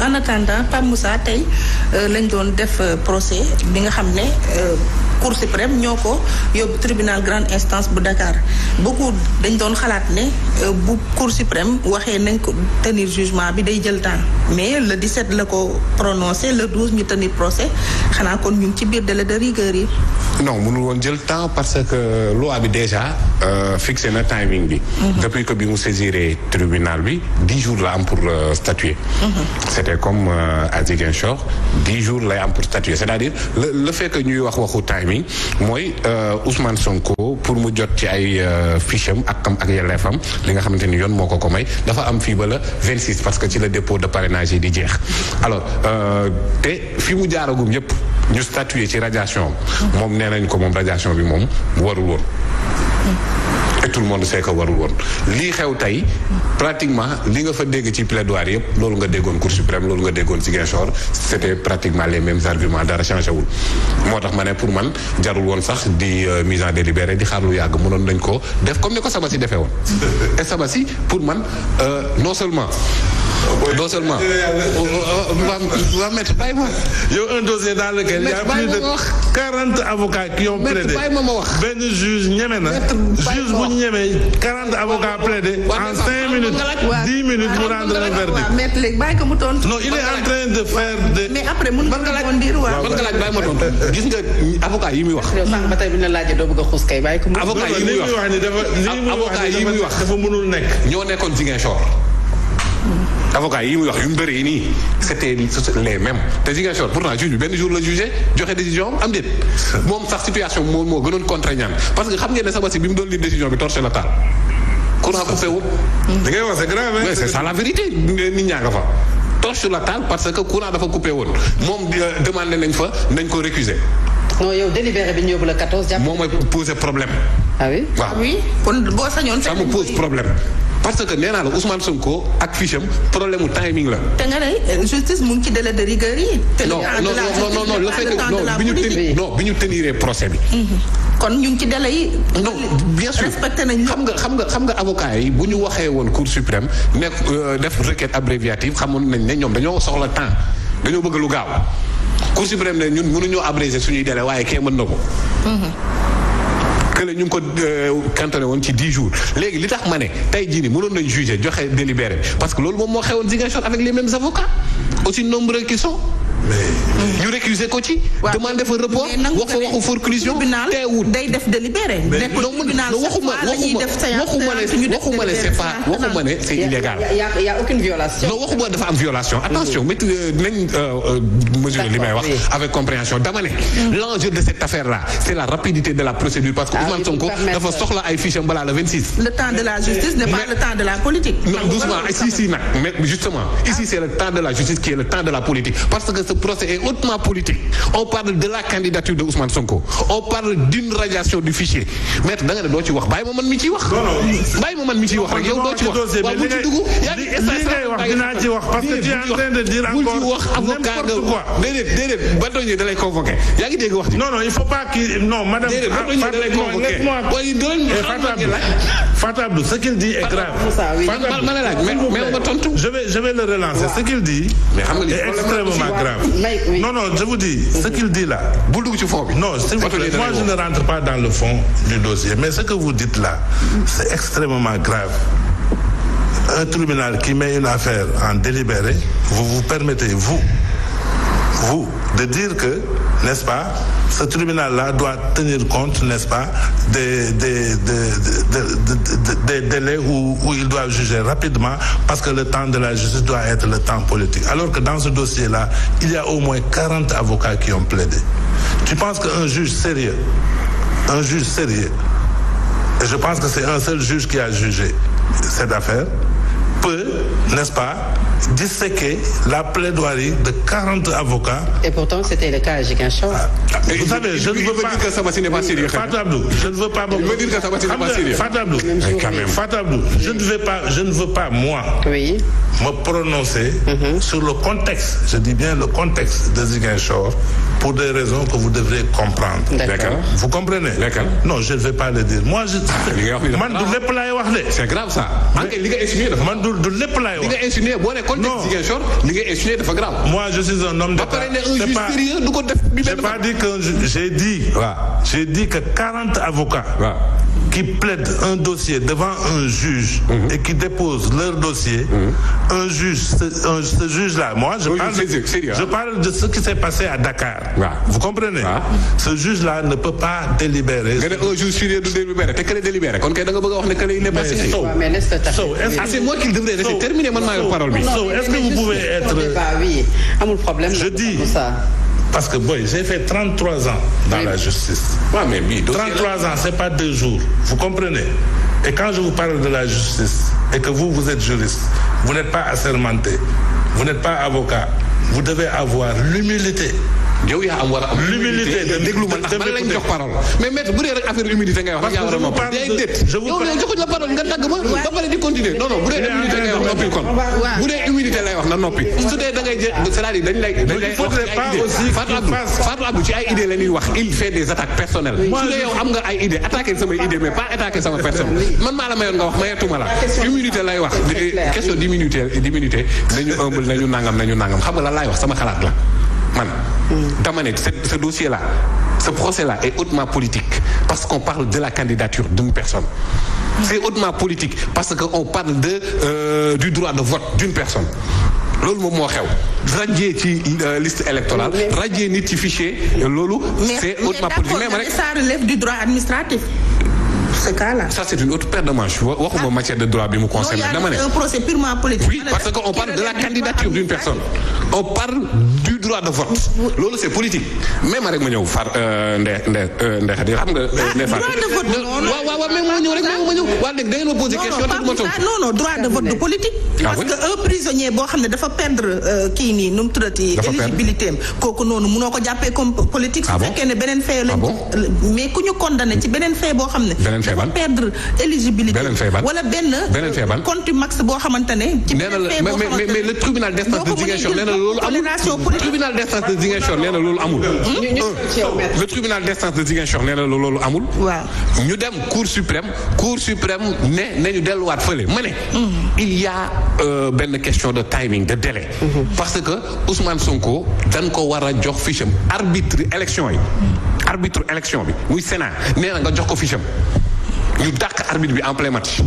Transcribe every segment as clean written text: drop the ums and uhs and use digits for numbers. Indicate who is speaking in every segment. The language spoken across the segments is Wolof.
Speaker 1: en attendant Pape Moussa tey lañ doon def procès bi nga xam ne Cour suprême ñoo ko yóbbu tribunal grande instance bu Dakar beaucoup dañ doon xalaat ne bu Cour suprême waxee nañ ko tenir jugement bi day jël temps mais le 17 la ko prononcé le 12 ñu tenir procès xanaa kon ñu ngi ci biir délai de rigueur yi.
Speaker 2: non mënul woon jël temps parce que loi bi déjà fixé na timing bi. Depuis que bi mu saisiré tribunal bi 10 jours la am pour statuer. C'était comme à Ziguinchor 10 jours lay am pour statuer c'est-à-dire le fait que ñuy waxu timing mooy Ousmane Sonko pour mu jot ci ay fiche am ak yelleefam li nga xamante ni yoon moo ko may dafa am fii ba la 26 parce que ci le dépôt de parrainage yi di jeex alors te fi mu jaaragum yépp ñu statuer ci radiation moom nee nañ ko moom radiation bi moom warul woon et tout le monde sait que warul woon lii xew tey pratiquement li nga fa dégg ci plaidoirie yëpp loolu nga déggoon Cour suprême loolu nga déggoon Ziguinchor c'était pratiquement les mêmes arguments dara changé wul moo tax ma ne pour man jarul woon sax di mise en délibéré di xaar lu yàgg mënoon nañ ko def comme ni ko Sabassi defee woon et Sabassi pour man non seulement va mettre bàyyi ma
Speaker 3: yow un dossier dans lequel il y a plus de 40 avocats qui ont plaidé benn juge ñeme na juge bu ñemee 40 avocats plaidé en 5 minutes 10 minutes mu rendre un verdict.
Speaker 1: maître léegi bàyyi ko mu tontu.
Speaker 3: Non, il est en train de faire des.
Speaker 1: mais après mën nga rebondir waaw.
Speaker 2: mën nga laaj bàyyi ma tontu gis nga avocat yi muy wax.
Speaker 4: ba tey bi ñu la laajee doo bëgg a xuus kay bàyyi ko.
Speaker 2: avocat yi muy wax
Speaker 3: dafa mënul nekk.
Speaker 2: ñoo nekkoon Ziguinchor. avocat yi muy wax yu mu bëri nii c'était les mêmes te Ziguinchor pourtant juge bi benn jour la jugé joxe décision am déet moom sax situation moo gënoon contraignante parce que xam ngeen ne Sabassi bi mu doon lire décision bi torché la taal courant coupé wul.
Speaker 3: da ngay wax c'est grave hein.
Speaker 2: mais c'est ça la vérité nit ñaa nga fa torche la taal parce que courant dafa coupé woon moom demandé nañ fa nañ ko récuser.
Speaker 4: non yow délibéré bi ñu yóbbu la 14 jàpp.
Speaker 2: moom mooy poser problème.
Speaker 4: ah oui
Speaker 2: waaw
Speaker 1: oui kon boo sañoon.
Speaker 2: ça me pose problème. parce que nee naa la Ousmane Sonko ak fiche am problème mu timing la.
Speaker 1: te nga ne justice mu ngi ci délai de rigueur yi.
Speaker 2: non le fait que non bi ñu teniree procès bi.
Speaker 1: kon ñu ngi ci délai yi.
Speaker 2: non bien sûr
Speaker 1: respecté nañ
Speaker 2: xam nga avocat yi bu ñu waxee woon Cour suprême nekk def requête abréviative xamoon nañ ne ñoom dañoo soxla temps dañoo bëgg lu gaaw Cour suprême ne ñun mënuñoo abréger suñuy délai waaye kee mën na ko. ñu ngi ko cantonné woon ci 10 jours léegi li tax ma ne tey jii nii mënoon nañ juger joxe délibéré parce que loolu moom moo xewoon Ziguinchor avec les mêmes avocats aussi nombreux qu'ils sont. ñu récuser ko ci. demander fa report wax fa waxu forclusion teewul
Speaker 1: day def délibéré.
Speaker 2: waxuma ne c'est pas waxuma ne c'est illégal.
Speaker 4: y a aucune violation.
Speaker 2: non waxuma dafa am violation. attention mais nañ mesurer li may wax avec compréhension dama ne. l'enjeu de cette affaire là c'est la rapidité de la procédure parce que Ousmane Sonko dafa soxla ay fiches balaa le 26.
Speaker 1: le temps de la justice n'est pas le temps de la politique.
Speaker 2: non doucement ici nag mais justement ici c'est le temps de la justice qui est le temps de la politique parce que ce procès est hautement politique. On parle de la candidature de Ousmane Sonko. On parle d'une radiation du fichier. Maître da nga ne doo ci wax bàyyi ma man mi ciy wax. bàyyi ma man mi ciy wax rek yow doo ci wax. waaw bu ci dugg yaa ngi
Speaker 3: wax dinaa ci wax parce que tu es en train de dire encore
Speaker 2: bul ci wax avocat nga déedéet bâtonnier da lay convoqué yaa ngi dégg wax ji.
Speaker 3: non il faut pas que non madame.
Speaker 2: déedéet bâtonnier da lay convoqué. waaye
Speaker 3: Fatou Abdou ce qu'il dit est grave.
Speaker 2: ma ne laaj mais ma tontu.
Speaker 3: je vais le relancer. Ce qu'il dit est extrêmement grave. Non, je vous dis, ce qu'il dit là. Non, s'il vous plaît, moi je ne rentre pas dans le fond du dossier, mais ce que vous dites là, c'est extrêmement grave. Un tribunal qui met une affaire en délibéré, vous permettez, vous, de dire que, n'est-ce pas, ce tribunal-là doit tenir compte, n'est-ce pas, des délais où il doit juger rapidement parce que le temps de la justice doit être le temps politique. Alors que dans ce dossier-là, il y a au moins 40 avocats qui ont plaidé. Tu penses qu'un juge sérieux, et je pense que c'est un seul juge qui a jugé cette affaire, peut, n'est-ce pas, disséquer la plaidoirie de 40 avocats.
Speaker 4: Et pourtant, c'était le cas à Ziguinchor.
Speaker 3: Vous savez, je ne veux pas...
Speaker 2: dire que Sabassi n'est pas sérieux.
Speaker 3: Fatou Abdou, je ne veux pas...
Speaker 2: Il veut dire que Sabassi n'est pas sérieux.
Speaker 3: Fatou Abdou, je ne veux pas, moi, me prononcer sur le contexte, je dis bien le contexte de Ziguinchor, pour des raisons que vous devrez comprendre.
Speaker 2: D'accord.
Speaker 3: Vous comprenez?
Speaker 2: D'accord.
Speaker 3: Non, je ne vais pas le dire. Moi,
Speaker 2: c'est grave ça.
Speaker 3: Man du lépp laay wax de.
Speaker 2: C'est grave ça.
Speaker 3: Man du lépp laay wax.
Speaker 2: contexte Ziguinchor li ngay insinué dafa grave.
Speaker 3: Moi je suis un homme d'État. J'ai dit que 40 avocats qui plaident un dossier devant un juge et qui déposent leur dossier, un juge, ce juge-là, moi je parle de ce qui s'est passé à Dakar. Vous comprenez? Ce juge-là ne peut pas délibérer.
Speaker 2: Un juge sérieux du délibéré te kële délibéré kon kay da nga bëgg a wax ne kële il est passé. C'est moi qui devrais laisser terminer man maa yor parole bi.
Speaker 3: Est-ce que vous pouvez être...
Speaker 4: Oui, amul problème.
Speaker 3: Je dis... Parce que j'ai fait 33 ans dans la justice. 33 ans, c'est pas 2 jours. Vous comprenez? Et quand je vous parle de la justice et que vous êtes juriste, vous n'êtes pas assermenté, vous n'êtes pas avocat, vous devez avoir l'humilité.
Speaker 2: yow yaa am war a am l'humilité déglu ma ndax man lañ jox parole mais maître bu dee rek affaire humilité ngay wax yaa war a noppi day déet yow ne joxuñ la parole nga dagg ma ba pare di continuer non bu dee humilité ngay wax noppi kon bu dee humilité lay wax na noppi su dee da ngay c'est-à-dire dañ lay wax Fatou Abdou ci ay idée la ñuy wax il fait des attaques personnelles su dee yow am nga ay idée attaquer samay idée mais pas attaquer sama personne man maa la mayoon nga wax mayetuma la humilité lay wax question d'immunité nañu humble nañu nangam xam nga la laay wax sama xalaat la man dama ne ce dossier-là, ce procès-là est hautement politique parce qu'on parle de la candidature d'une personne. C'est hautement politique parce qu'on parle du droit de vote d'une personne. loolu moom moo xew radier ci liste électorale radier nit ci fichier loolu c'est hautement politique
Speaker 1: mais ça relève du droit administratif. Ce cas-là.
Speaker 2: Ça c'est une autre paire de manches waxuma matière de droit bi mu concerne dama ne.
Speaker 1: C'est un procès purement politique.
Speaker 2: Oui, parce qu'on parle de la candidature d'une personne. On parle du droit de vote. Loolu c'est politique. même rek ma ñëw far Ndeye Khady xam nga.
Speaker 1: droit de vote
Speaker 2: waaw mais ma ñëw rek ma ñëw. waa léegi da ngeen ma poser question te du ma tontu.
Speaker 1: non droit de vote du politique. parce que un prisonnier boo xam ne dafa perdre kii nii nu mu tuddati. éligibilité am kooku noonu munoo ko jàppee comme politique. su fekkee ne beneen fee lañ ko mais ku ñu condamné ci beneen fee boo xam ne. dafa perdre éligibilité. wala benn contumace boo xamante ne. ci beneen fee boo xamante ne
Speaker 2: mais le tribunal d'instance de Ziguinchor nee na loolu amul. tribunal d'instance de Ziguinchor nee na loolu amul. le tribunal d'instance de Ziguinchor nee na loolu amul.
Speaker 1: waaw
Speaker 2: ñu dem cour suprême ne nañu delluwaat fële ma ne. il y a benn question de timing de délai. parce que Ousmane Sonko dañ ko war a jox fiche am arbitre élection bi muy Sénat nee na nga jox ko fiche am ñu dàq arbitre bi en plein match.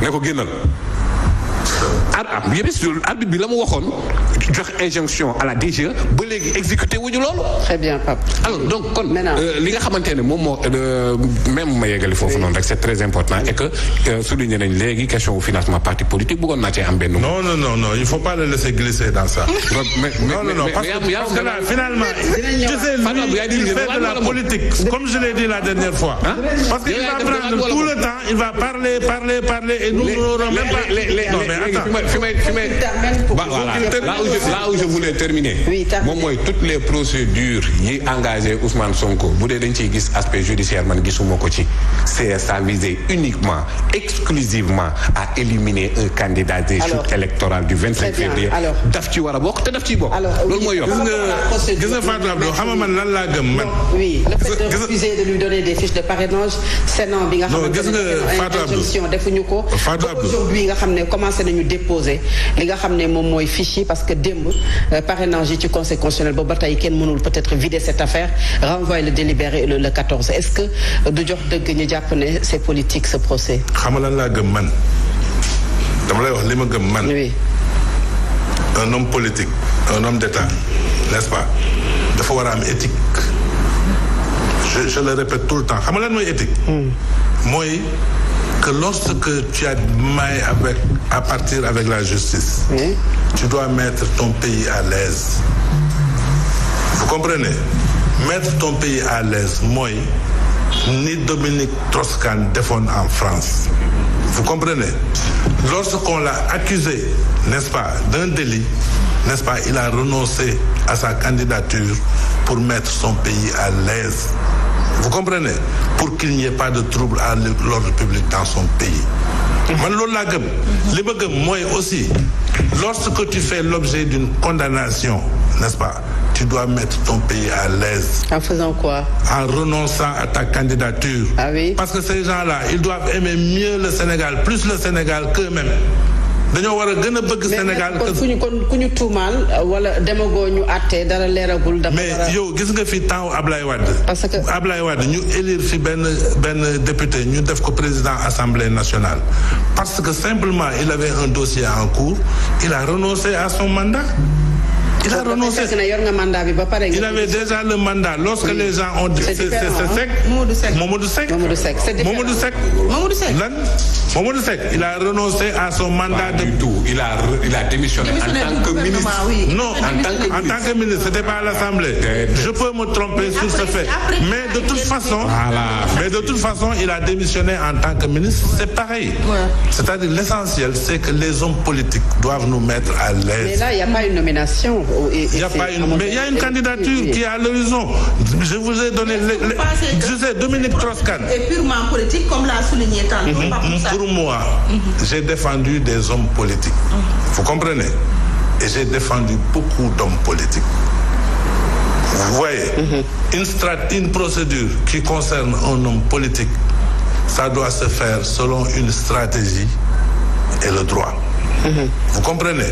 Speaker 2: ne ko génnal. arbitre bi la mu waxoon jox injonction à la DGE ba léegi exécuté wuñu loolu.
Speaker 4: très bien Pape.
Speaker 2: alors donc kon li nga xamante ne moom moo même ma yeggali foofu noonu rek c'est très important et que souligné nañ léegi question au financement parti politique bëggoon naa cee am benn.
Speaker 3: non il faut pas le laisser glisser dans ça. non parce que là finalement. il fait de la politique comme je l'ai dit la dernière fois. parce qu'il va prendre tout le temps il va parler et nous n'aurons même pas.
Speaker 2: Là où je voulais terminer. moom mooy toutes les procédures yi engagé Ousmane Sonko bu dee dañ ciy gis aspect judiciaire man gisuma ko ci. c'est ça visé uniquement exclusivement à éliminer un candidat des joutes électorales du 25 février. daf ci war a bokk te daf ciy bokk. loolu mooy yoon.
Speaker 3: gis nga Fatou Abdou xam nga man lan laa gëm man.
Speaker 4: oui le fait de refuser de lui donner des fiches de parrainage Sénat bi nga xam ne injonction defuñu ko. aujourd'hui nga xam ne commencé nañu déposer li nga xam ne moom mooy fiche yi parce que démb parrainage yi ci conseil constitutionnel boobu ba tey kenn mënul peut-être vider cette affaire renvoyer le délibéré le 14 est-ce que du jox dëgg ñu jàpp ne c'est politique ce procès.
Speaker 3: xam nga lan laa gëm man dama lay wax li ma gëm man.
Speaker 4: oui.
Speaker 3: un homme politique un homme d'État n'est-ce pas dafa war a am éthique je le répète tout le temps xam nga lan mooy éthique. mooy. que lorsque tu as maille à partir avec la justice, tu dois mettre ton pays à l'aise. Vous comprenez? Mettre ton pays à l'aise, moi, ni Dominique Strauss-Kahn defoon en France. Vous comprenez? Lorsqu'on l'a accusé, n'est-ce pas, d'un délit, n'est-ce pas, il a renoncé à sa candidature pour mettre son pays à l'aise. Vous comprenez? Pour qu'il n'y ait pas de trouble à l'ordre public dans son pays. Man loolu laa gëm. li ma gëm mooy aussi lorsque tu fais l'objet d'une condamnation, n'est-ce pas, tu dois mettre ton pays à l'aise.
Speaker 4: En faisant quoi?
Speaker 3: En renonçant à ta candidature.
Speaker 4: Ah oui.
Speaker 3: Parce que ces gens-là, ils doivent aimer mieux le Sénégal, plus le Sénégal qu'eux-mêmes. dañoo war a gën a bëgg Sénégal.
Speaker 4: kon ku ñu tuumaal wala demagoo ñu àtte dara leeragul.
Speaker 3: mais yow gis nga fi temps Ablaye Wade.
Speaker 4: parce que
Speaker 3: Ablaye Wade ñu élire fi benn député ñu def ko président Assemblée nationale parce que simplement il avait un dossier en cours il a renoncé à son mandat. Il a renoncé. Il avait déjà le mandat. Lorsque les gens ont dit c'est sec. Mamadou Seck. Il a renoncé à son mandat de tout.
Speaker 2: Il a démissionné en tant que ministre.
Speaker 3: Non, en tant que ministre, c'était pas à l'Assemblée. Je peux me tromper sur ce fait. Mais de toute façon, il a démissionné en tant que ministre. C'est pareil. C'est-à-dire l'essentiel, c'est que les hommes politiques doivent nous mettre à l'aise.
Speaker 4: Mais là, il n'y a pas une nomination.
Speaker 3: Mais il y a une candidature qui est à l'horizon. Je vous ai donné Dominique Strauss-Kahn.
Speaker 1: Et purement politique, comme l'a souligné tantôt.
Speaker 3: Pour moi, j'ai défendu des hommes politiques. Vous comprenez? Et j'ai défendu beaucoup d'hommes politiques. Vous voyez, une procédure qui concerne un homme politique, ça doit se faire selon une stratégie et le droit. Vous comprenez?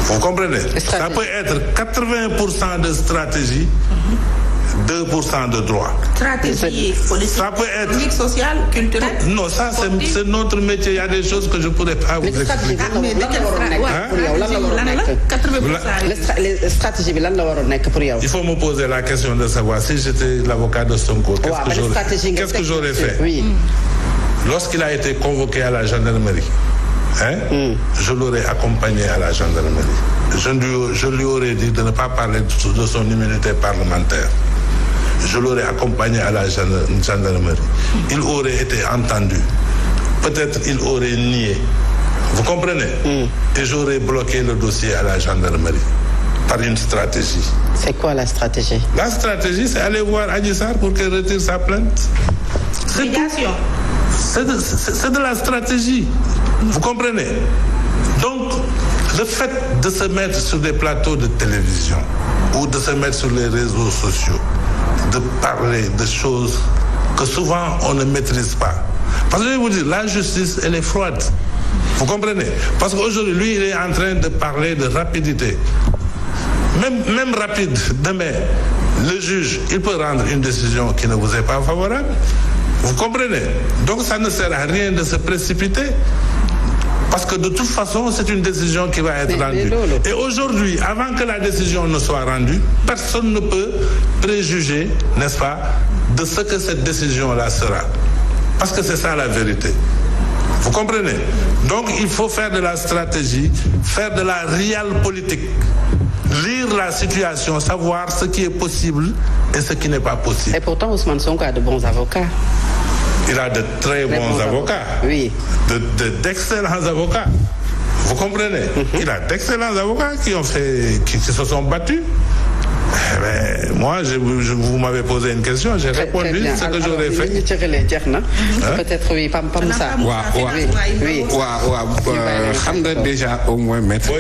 Speaker 3: Vous comprenez? Ça peut être 80% de stratégie, 2% de droit.
Speaker 1: Stratégie politique,
Speaker 3: ça peut être
Speaker 1: politique, sociale, culturelle.
Speaker 3: Non, ça c'est notre métier. Il y a des choses que je ne pourrais pas vous expliquer.
Speaker 4: Les stratégies,
Speaker 3: il faut me poser la question de savoir si j'étais l'avocat de Sonko, qu'est-ce que j'aurais fait?
Speaker 4: Oui.
Speaker 3: Lorsqu'il a été convoqué à la gendarmerie, je l'aurais accompagné à la gendarmerie. Je lui aurais dit de ne pas parler de son immunité parlementaire. Je l'aurais accompagné à la gendarmerie. Il aurait été entendu. Peut-être il aurait nié. Vous comprenez? Et j'aurais bloqué le dossier à la gendarmerie par une stratégie.
Speaker 4: C'est quoi la stratégie?
Speaker 3: La stratégie, c'est aller voir Adji Sarr pour qu'elle retire sa plainte. C'est de la stratégie. Vous comprenez? Donc, le fait de se mettre sur des plateaux de télévision ou de se mettre sur les réseaux sociaux, de parler de choses que souvent on ne maîtrise pas. Parce que je vais vous dire, la justice, elle est froide. Vous comprenez? Parce qu'aujourd'hui, lui, il est en train de parler de rapidité. Même rapide, demain, le juge, il peut rendre une décision qui ne vous est pas favorable. Vous comprenez? Donc ça ne sert à rien de se précipiter. Parce que de toute façon, c'est une décision qui va être rendue. Et aujourd'hui, avant que la décision ne soit rendue, personne ne peut préjuger, n'est-ce pas, de ce que cette décision-là sera. Parce que c'est ça la vérité. Vous comprenez? Donc il faut faire de la stratégie, faire de la réelle politique. Lire la situation, savoir ce qui est possible et ce qui n'est pas possible.
Speaker 4: Et pourtant, Ousmane Sonko a de bons avocats.
Speaker 3: Il a de très bons avocats.
Speaker 4: Oui.
Speaker 3: D'excellents avocats. Vous comprenez? Il a d'excellents avocats qui se sont battus. Mais moi, vous m'avez posé une question, j'ai répondu ce que j'aurais fait.
Speaker 4: Peut-être oui, pas ça.
Speaker 2: Oui. Déjà au moins mettre